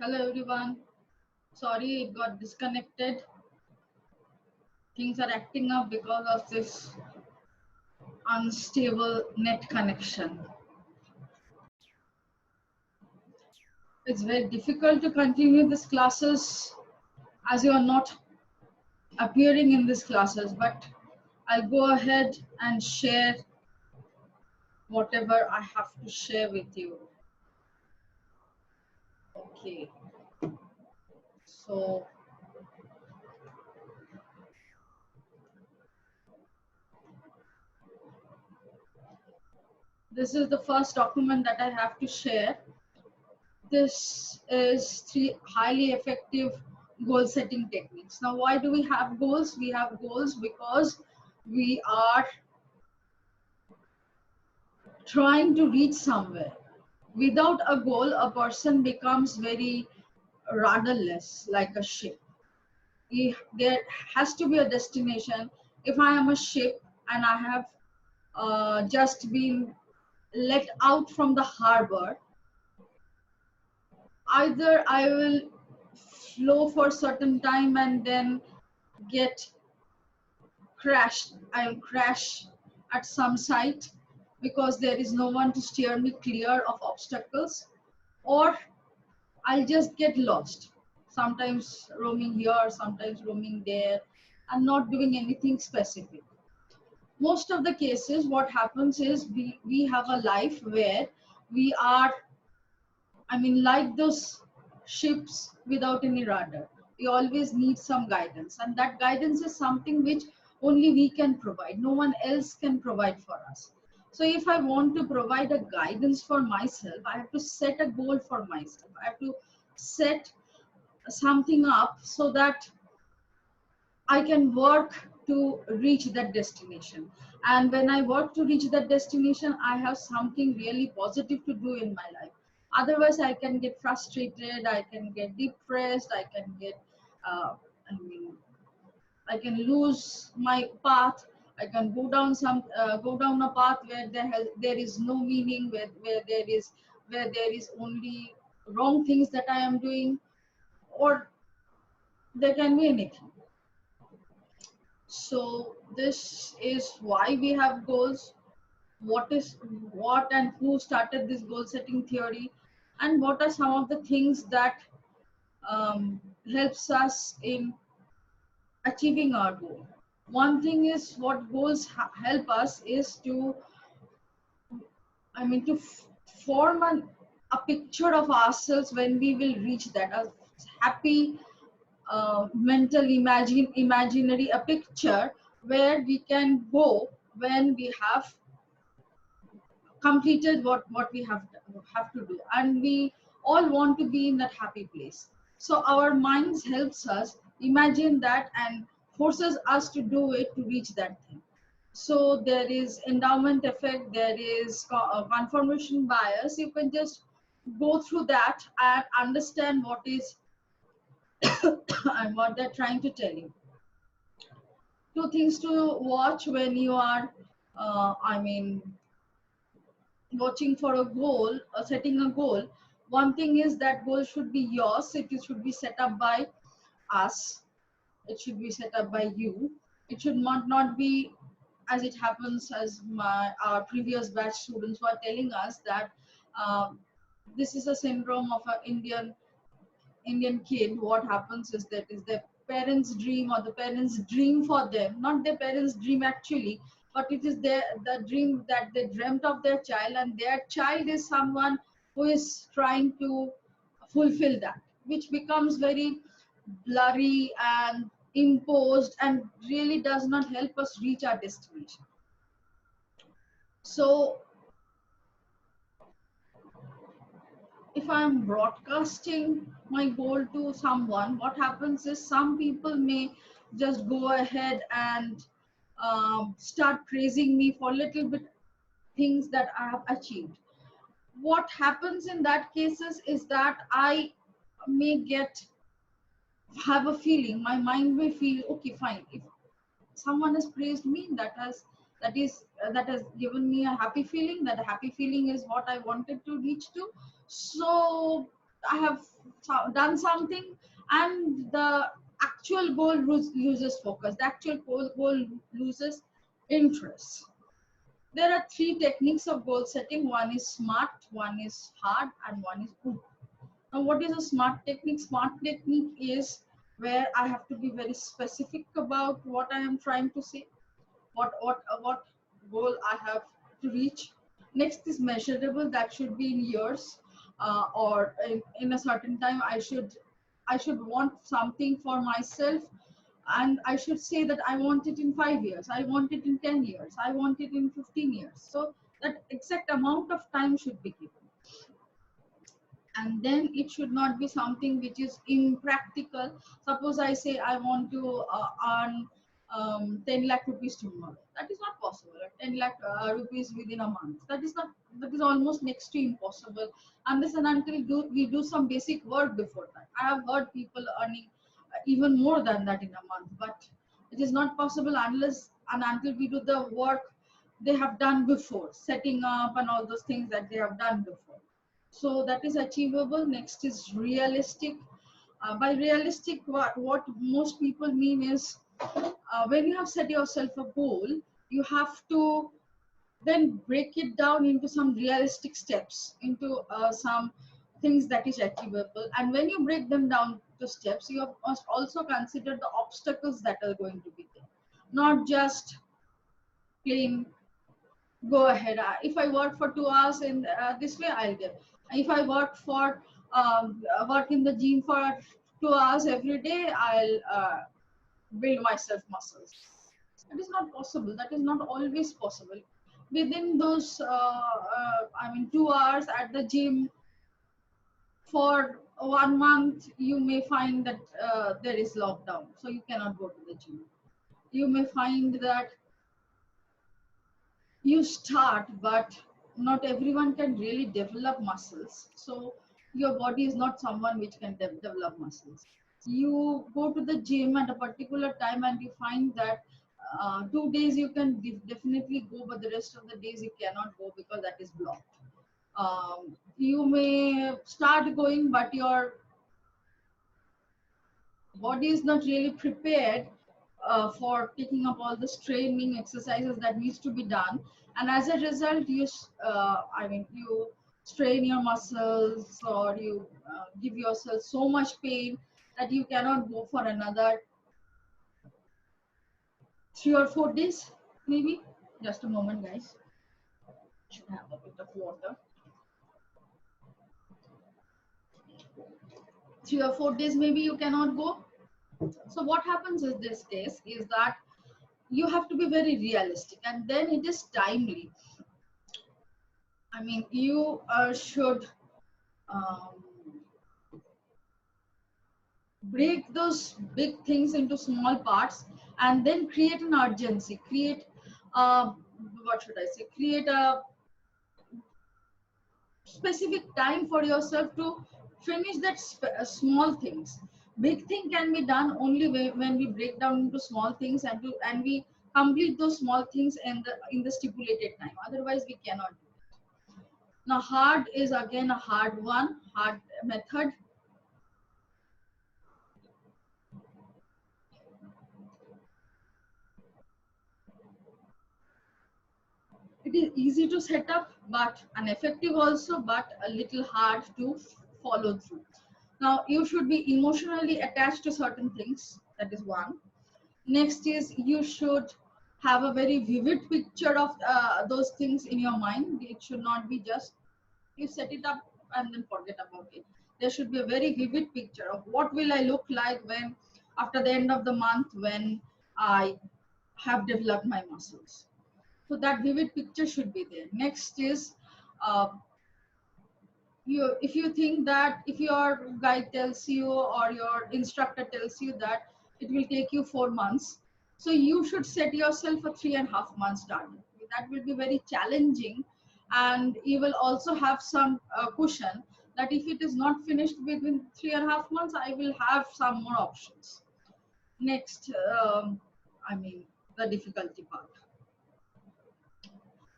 Hello everyone. Sorry it got disconnected. Things are acting up because of this unstable net connection. It's very difficult to continue these classes as you are not appearing in these classes, but I'll go ahead and share whatever I have to share with you. Okay. So this is the first document that I have to share. This is 3 highly effective goal setting techniques. Now, why do we have goals? We have goals because we are trying to reach somewhere. Without a goal, a person becomes very rudderless, like a ship. There has to be a destination. If I am a ship and I have just been let out from the harbor, either I will flow for a certain time and then get crashed. I'll crash at some site because there is no one to steer me clear of obstacles, or I'll just get lost. Sometimes roaming here, sometimes roaming there, and not doing anything specific. Most of the cases, what happens is we have a life where we are, like those ships without any rudder. We always need some guidance, and that guidance is something which only we can provide. No one else can provide for us. So, if I want to provide a guidance for myself, I have to set a goal for myself. I have to set something up so that I can work to reach that destination. And when I work to reach that destination, I have something really positive to do in my life. Otherwise, I can get frustrated, I can get depressed, I can get, uh, I mean, I can lose my path. I can go down a path where there is no meaning, where there is only wrong things that I am doing, or there can be anything. So this is why we have goals. What and who started this goal setting theory, and what are some of the things that helps us in achieving our goal. One thing is what goals help us is to, to form a picture of ourselves when we will reach that, a happy mental imaginary, a picture where we can go when we have completed what we have to do, and we all want to be in that happy place. So our minds helps us imagine that and forces us to do it to reach that thing. So there is endowment effect, there is confirmation bias. You can just go through that and understand what is and what they're trying to tell you. Two things to watch when you are watching for a goal or setting a goal. One thing is that goal should be yours. It should be set up by us. It should be set up by you. It should not be as it happens, as our previous batch students were telling us that this is a syndrome of an Indian kid. What happens is that is their parents' dream, or the parents' dream for them, not their parents' dream actually, but it is the dream that they dreamt of their child, and their child is someone who is trying to fulfill that, which becomes very blurry and imposed and really does not help us reach our destination. So if I'm broadcasting my goal to someone, what happens is some people may just go ahead and start praising me for little bit things that I have achieved. What happens in that cases is that I may have a feeling, my mind may feel, okay, fine. If someone has praised me, that has given me a happy feeling. That happy feeling is what I wanted to reach to. So I have done something, and the actual goal loses focus. The actual goal loses interest. There are three techniques of goal setting. One is smart, one is hard, and one is good. Now, what is a smart technique? Smart technique is where I have to be very specific about what I am trying to say, what goal I have to reach. Next is measurable. That should be in years, or in a certain time. I should want something for myself, and I should say that I want it in 5 years, I want it in 10 years, I want it in 15 years. So that exact amount of time should be given. And then it should not be something which is impractical. Suppose I say I want to earn 10 lakh rupees tomorrow. That is not possible. 10 lakh rupees within a month. That is almost next to impossible, unless and until we do some basic work before that. I have heard people earning even more than that in a month, but it is not possible unless and until we do the work they have done before, setting up and all those things that they have done before. So that is achievable. Next is realistic. By realistic, what most people mean is, when you have set yourself a goal, you have to then break it down into some realistic steps, into some things that is achievable. And when you break them down to steps, you must also consider the obstacles that are going to be there, not just plain go ahead. If I work for 2 hours in this way, I'll get. If I work in the gym for 2 hours every day, I'll build myself muscles. That is not possible. That is not always possible. Within those, 2 hours at the gym for 1 month, you may find that there is lockdown, so you cannot go to the gym. You may find that you start, but not everyone can really develop muscles. So your body is not someone which can develop muscles. You go to the gym at a particular time and you find that 2 days you can definitely go, but the rest of the days you cannot go because that is blocked. You may start going, but your body is not really prepared for taking up all the training exercises that needs to be done, and as a result you strain your muscles, or you give yourself so much pain that you cannot go for another 3 or 4 days maybe. Just a moment, guys. Should have a bit of water. 3 or 4 days maybe you cannot go. So what happens in this case is that you have to be very realistic, and then it is timely. You should um, break those big things into small parts, and then create an urgency. Create, what should I say? Create a specific time for yourself to finish that small things. Big thing can be done only when we break down into small things, and we complete those small things in the stipulated time. Otherwise, we cannot do it. Now, hard is again a hard one, hard method. It is easy to set up, but ineffective also, but a little hard to follow through. Now, you should be emotionally attached to certain things. That is one. Next is you should have a very vivid picture of those things in your mind. It should not be just you set it up and then forget about it. There should be a very vivid picture of what will I look like when, after the end of the month, when I have developed my muscles. So that vivid picture should be there. Next is, uh, if you think that if your guide tells you or your instructor tells you that it will take you 4 months, so you should set yourself a 3.5 months target. That will be very challenging, and you will also have some cushion that if it is not finished within 3.5 months, I will have some more options. Next, the difficulty part.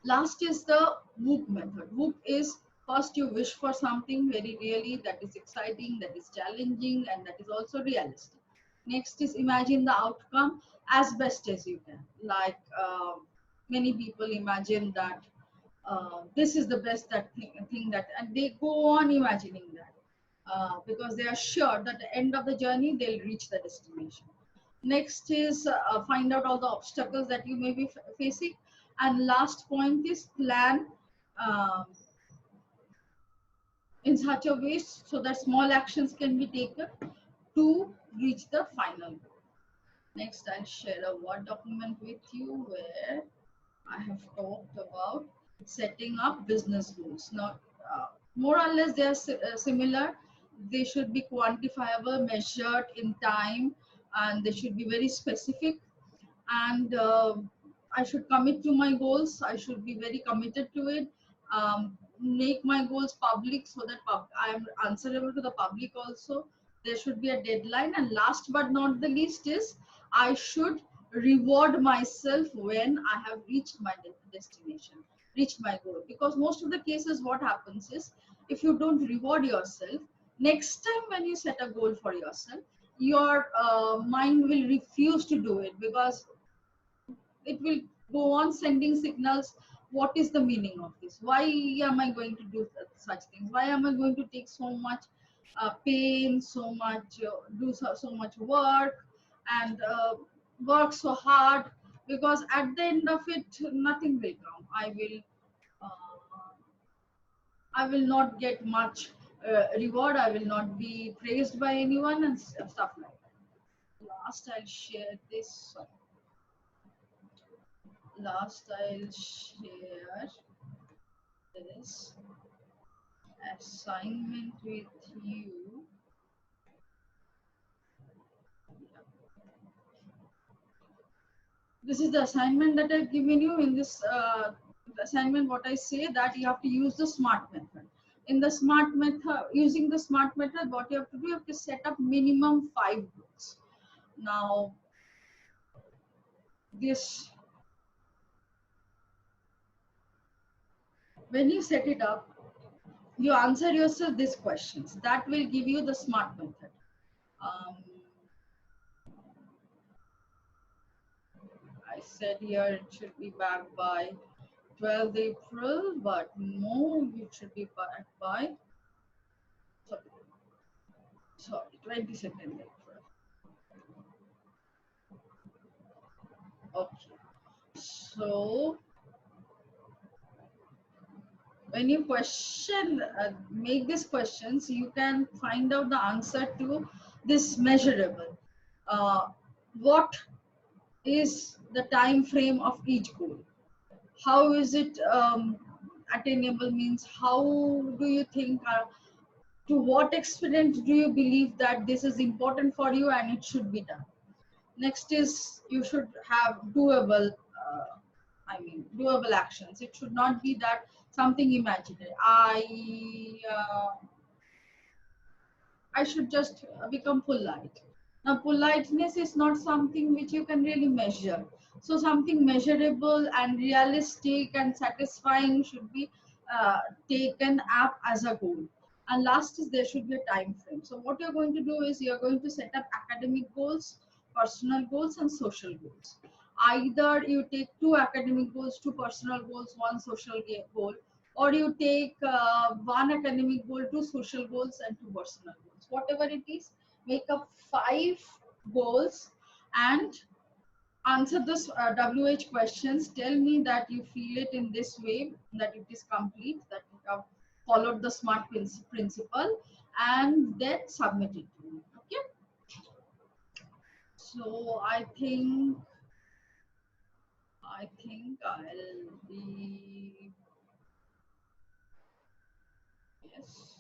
Last is the WOOP method. WOOP is First, you wish for something very really that is exciting, that is challenging, and that is also realistic. Next is imagine the outcome as best as you can. Like many people imagine that this is the best thing that, and they go on imagining that because they are sure that at the end of the journey they'll reach the destination. Next is find out all the obstacles that you may be facing, and last point is plan um, in such a way so that small actions can be taken to reach the final goal. Next, I'll share a Word document with you where I have talked about setting up business goals. Now, more or less, they are similar. They should be quantifiable, measured in time, and they should be very specific. And I should commit to my goals. I should be very committed to it. Make my goals public so that I am answerable to the public also. There should be a deadline. And last but not the least is I should reward myself when I have reached my destination, reached my goal. Because most of the cases, what happens is if you don't reward yourself, next time when you set a goal for yourself, your mind will refuse to do it because it will go on sending signals. What is the meaning of this? Why am I going to do such things? Why am I going to take so much pain, so much do so much work, and work so hard? Because at the end of it nothing will come. I will not get much reward. I will not be praised by anyone and stuff like that. Last, I'll share this. Last, I'll share this assignment with you. This is the assignment that I've given you. In this assignment, what I say that you have to use the SMART method. In the SMART method, using the SMART method, what you have to do, you have to set up minimum 5 goals. Now, this, when you set it up, you answer yourself these questions. That will give you the SMART method. I said here it should be back by 12th April, but no, it should be back by, sorry, 22nd April. Okay. So when you make these questions, you can find out the answer to this measurable. What is the time frame of each goal? How is it attainable? Means how do you think? To what extent do you believe that this is important for you and it should be done? Next is you should have doable. Doable actions. It should not be that something imaginary. I should just become polite. Now, politeness is not something which you can really measure. So, something measurable and realistic and satisfying should be taken up as a goal. And last is there should be a time frame. So, what you're going to do is you're going to set up academic goals, personal goals, and social goals. Either you take 2 academic goals, 2 personal goals, 1 social goal, or you take 1 academic goal, 2 social goals, and 2 personal goals. Whatever it is, make up 5 goals and answer this WH questions. Tell me that you feel it in this way, that it is complete, that you have followed the SMART principle, and then submit it to me. Okay. So I think I'll be, yes.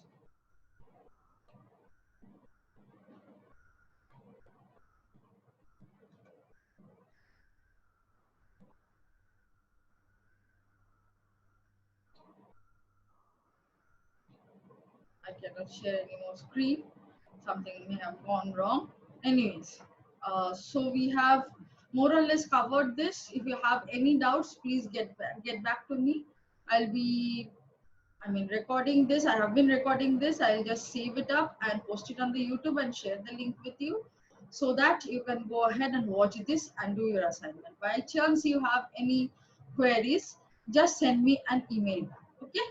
I cannot share any more screen. Something may have gone wrong. Anyways, so we have more or less covered this. If you have any doubts, please get back to me. I'll be I mean, recording this, I have been recording this. I'll just save it up and post it on the YouTube and share the link with you so that you can go ahead and watch this and do your assignment. By chance you have any queries, just send me an email back. Okay.